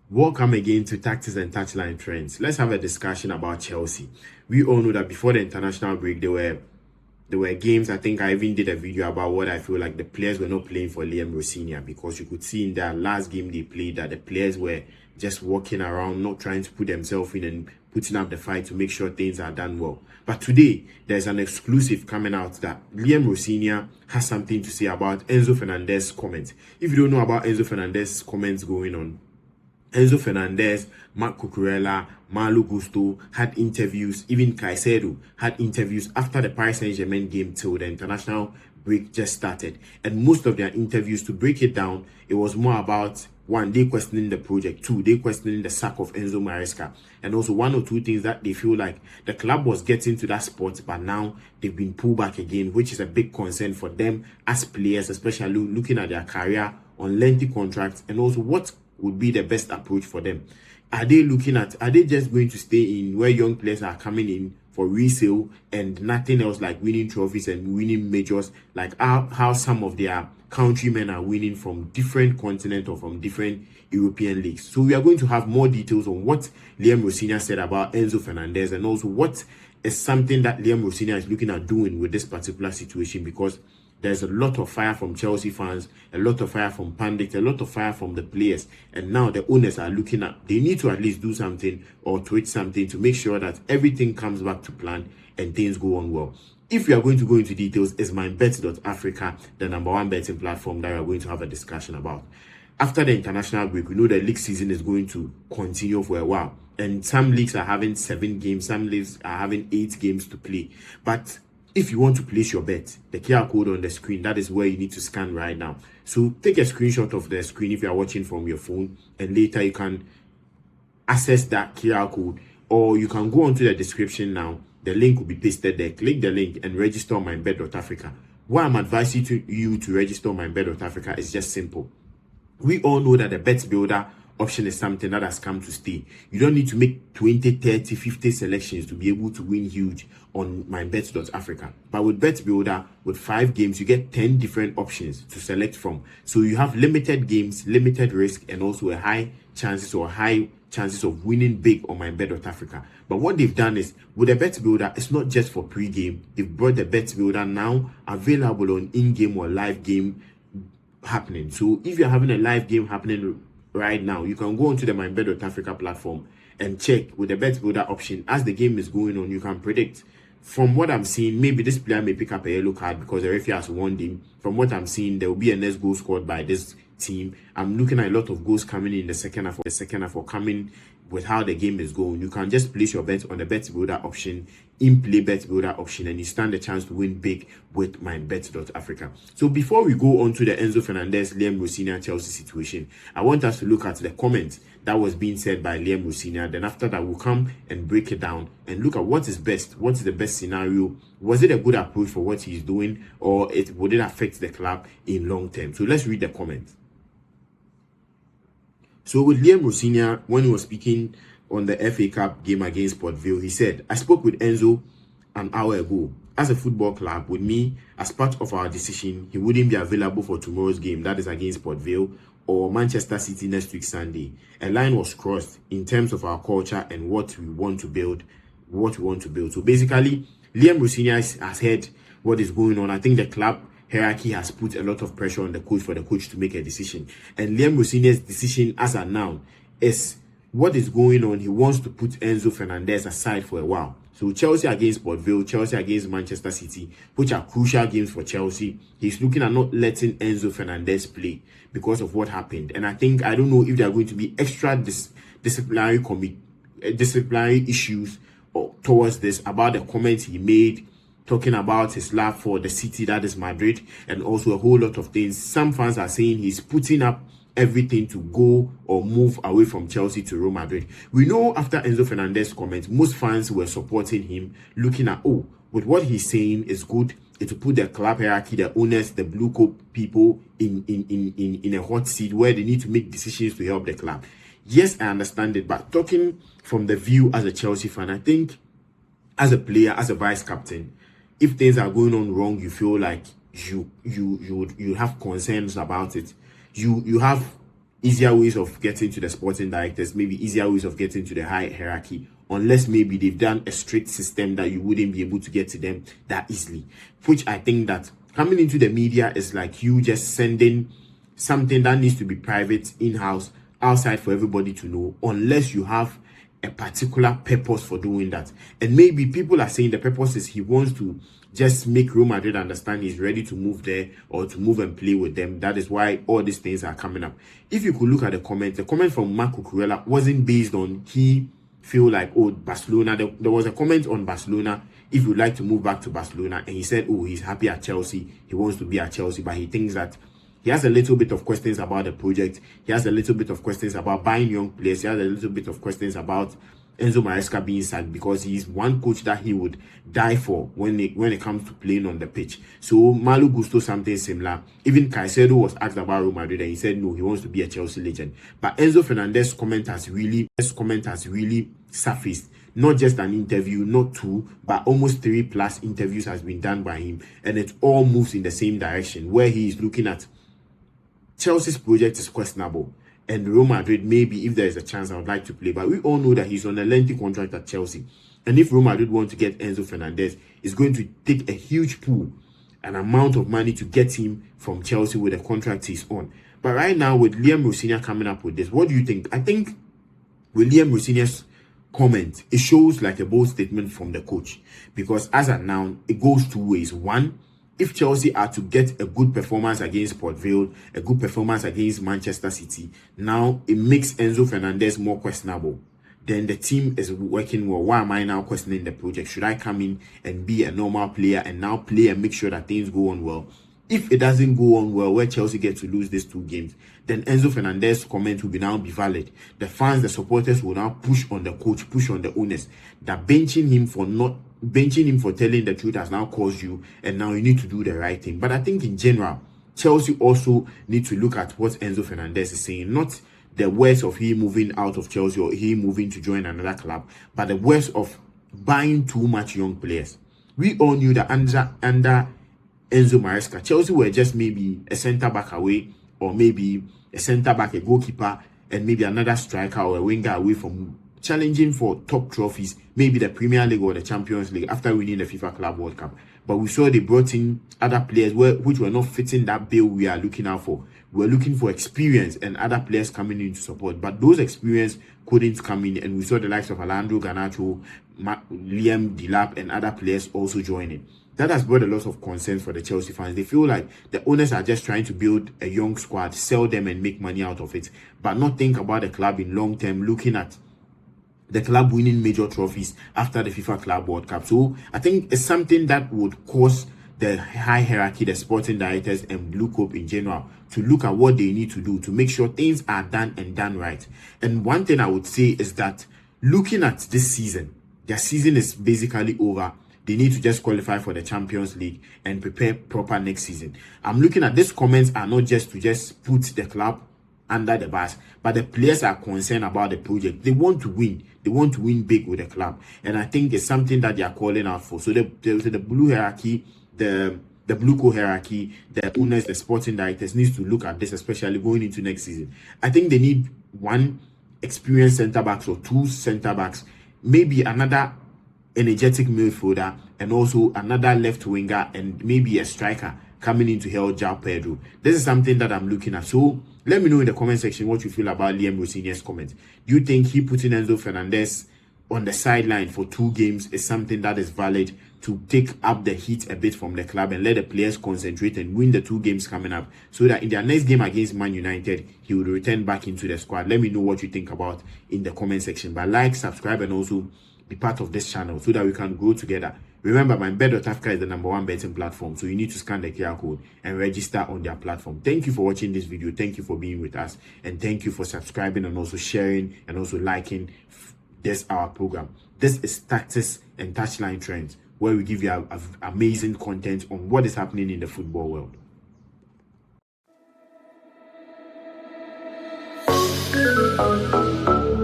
Welcome again to Tactics and Touchline Trends. Let's have a discussion about Chelsea. We all know that before the international break, there were games. I think I even did a video about what I feel like the players were not playing for Liam Rosinha, because you could see in their last game they played that the players were just walking around, not trying to put themselves in and putting up the fight to make sure things are done well. But today, there's an exclusive coming out that Liam Rosinha has something to say about Enzo Fernández's comments. If you don't know about Enzo Fernández's comments going on, Enzo Fernández, Marc Cucurella, Malo Gusto had interviews, even Caicedo had interviews after the Paris Saint-Germain game till the international break just started. And most of their interviews, to break it down, it was more about, one, they questioning the project, two, they questioning the sack of Enzo Maresca, and also one or two things that they feel like the club was getting to that spot, but now they've been pulled back again, which is a big concern for them as players, especially looking at their career on lengthy contracts, and also what would be the best approach for them. Are they just going to stay in where young players are coming in for resale and nothing else, like winning trophies and winning majors, like how some of their countrymen are winning from different continents or from different European leagues? So we are going to have more details on what Liam Rosinha said about Enzo Fernández, and also what is something that Liam Rosinha is looking at doing with this particular situation, because there's a lot of fire from Chelsea fans, a lot of fire from pundits, a lot of fire from the players. And now the owners are looking at, they need to at least do something or tweet something to make sure that everything comes back to plan and things go on well. If you are going to go into details, is mynbet.africa, the #1 betting platform that we are going to have a discussion about. After the international break, we know the league season is going to continue for a while. And some leagues are having 7 games, some leagues are having 8 games to play. But if you want to place your bet, the QR code on the screen, that is where you need to scan right now. So take a screenshot of the screen if you are watching from your phone, and later you can access that QR code, or you can go onto the description now. The link will be pasted there. Click the link and register on mynbet.africa. What I'm advising you to register on mynbet.africa is just simple. We all know that the bet builder option is something that has come to stay. You don't need to make 20, 30, 50 selections to be able to win huge on mynbet.africa. But with Bet Builder, with 5 games, you get 10 different options to select from. So you have limited games, limited risk, and also high chances of winning big on mynbet.africa. But what they've done is, with the Bet Builder, it's not just for pre-game. They've brought the Bet Builder now available on in-game or live game happening. So if you're having a live game happening right now, you can go onto the mynbet.africa platform and check with the Bet Builder option. As the game is going on, you can predict. From what I'm seeing, maybe this player may pick up a yellow card because the referee has warned him. From what I'm seeing, there will be a next goal scored by this team. I'm looking at a lot of goals coming in the second half. The second half, or coming with how the game is going. You can just place your bet on the Bet Builder option, in-play Bet Builder option, and you stand a chance to win big with mynbet.africa. So before we go on to the Enzo Fernández, Liam Rosinha, Chelsea situation, I want us to look at the comments that was being said by Liam Rosinha. Then after that, we'll come and break it down and look at what is best. What is the best scenario? Was it a good approach for what he's doing, or would it affect the club in long term? So let's read the comments. So with Liam Rosinha, when he was speaking on the FA Cup game against Port Vale, he said, "I spoke with Enzo an hour ago. As a football club, with me, as part of our decision, he wouldn't be available for tomorrow's game, that is against Port Vale, or Manchester City next week Sunday. A line was crossed in terms of our culture and what we want to build. So basically, Liam Rosinha has heard what is going on. I think the club hierarchy has put a lot of pressure on the coach for the coach to make a decision. And Liam Rosinha's decision as of now is what is going on. He wants to put Enzo Fernández aside for a while. So Chelsea against Port Vale, Chelsea against Manchester City, which are crucial games for Chelsea. He's looking at not letting Enzo Fernández play because of what happened. And I don't know if there are going to be extra disciplinary issues towards this, about the comments he made, talking about his love for the city, that is Madrid, and also a whole lot of things. Some fans are saying he's putting up everything to go or move away from Chelsea to Real Madrid. We know after Enzo Fernández's comments, most fans were supporting him, looking at, with what he's saying is good. It will put the club hierarchy, the owners, the blue coat people in a hot seat where they need to make decisions to help the club. Yes, I understand it, but talking from the view as a Chelsea fan, I think as a player, as a vice captain, if things are going on wrong, you feel like you have concerns about it. You have easier ways of getting to the sporting directors, maybe easier ways of getting to the high hierarchy, unless maybe they've done a strict system that you wouldn't be able to get to them that easily. Which I think that coming into the media is like you just sending something that needs to be private, in-house, outside for everybody to know, unless you have a particular purpose for doing that. And maybe people are saying the purpose is he wants to just make Real Madrid understand he's ready to move there or to move and play with them. That is why all these things are coming up. If you could look at the comment from Marco Curella wasn't based on he feel like, oh, Barcelona. There was a comment on Barcelona, if you'd like to move back to Barcelona, and he said, oh, he's happy at Chelsea. He wants to be at Chelsea, but he thinks that he has a little bit of questions about the project. He has a little bit of questions about buying young players. He has a little bit of questions about Enzo Maresca being sacked, because he's one coach that he would die for when it comes to playing on the pitch. So Malu Gusto something similar. Even Caicedo was asked about Real Madrid and he said no, he wants to be a Chelsea legend. But Enzo Fernandez's comment has really surfaced. Not just an interview, not two, but almost 3+ interviews has been done by him, and it all moves in the same direction, where he is looking at Chelsea's project is questionable, and Real Madrid, maybe if there is a chance, I would like to play. But we all know that he's on a lengthy contract at Chelsea. And if Real Madrid want to get Enzo Fernandez, it's going to take a huge pool, an amount of money to get him from Chelsea with the contract he's on. But right now, with Liam Rosinia coming up with this, what do you think? I think with Liam Rosinia's comment, it shows like a bold statement from the coach. Because as at now, it goes two ways. One, if Chelsea are to get a good performance against Port Vale, a good performance against Manchester City, now it makes Enzo Fernandez more questionable. Then the team is working well. Why am I now questioning the project? Should I come in and be a normal player and now play and make sure that things go on well? If it doesn't go on well, where Chelsea get to lose these 2 games, then Enzo Fernandez's comment will now be valid. The fans, the supporters will now push on the coach, push on the owners. That benching him for telling the truth has now caused you, and now you need to do the right thing. But I think in general, Chelsea also need to look at what Enzo Fernandez is saying, not the words of him moving out of Chelsea or him moving to join another club, but the words of buying too much young players. We all knew that under Enzo Maresca, Chelsea were just maybe a centre-back away, or maybe a centre-back, a goalkeeper, and maybe another striker or a winger away from challenging for top trophies, maybe the Premier League or the Champions League after winning the FIFA Club World Cup. But we saw they brought in other players which were not fitting that bill we are looking out for. We're looking for experience and other players coming in to support. But those experience couldn't come in, and we saw the likes of Alejandro Garnacho, Liam Delap, and other players also joining. That has brought a lot of concern for the Chelsea fans. They feel like the owners are just trying to build a young squad, sell them and make money out of it, but not think about the club in long term, looking at the club winning major trophies after the FIFA Club World Cup. So I think it's something that would cause the high hierarchy, the sporting directors and Blue Corp in general, to look at what they need to do to make sure things are done and done right. And one thing I would say is that looking at this season, their season is basically over. They need to just qualify for the Champions League and prepare proper next season. I'm looking at these comments are not just to just put the club under the bus, but the players are concerned about the project. They want to win. They want to win big with the club. And I think it's something that they are calling out for. So the blue hierarchy, the Blue Co hierarchy, the owners, the sporting directors needs to look at this, especially going into next season. I think they need 1 experienced centre-backs or 2 centre-backs, maybe another energetic midfielder, and also another left winger, and maybe a striker coming in to help João Pedro. This is something that I'm looking at. So let me know in the comment section what you feel about Liam Rosinia's comment. Do you think he putting Enzo Fernandez on the sideline for 2 games is something that is valid to take up the heat a bit from the club and let the players concentrate and win the 2 games coming up, so that in their next game against Man United, he will return back into the squad? Let me know what you think about in the comment section. But like, subscribe, and also be part of this channel so that we can grow together. Remember, my Bet.Africa is the #1 betting platform, so you need to scan the QR code and register on their platform. Thank you for watching this video. Thank you for being with us, and thank you for subscribing and also sharing and also liking this our program. This is Tactics and Touchline Trends, where we give you amazing content on what is happening in the football world.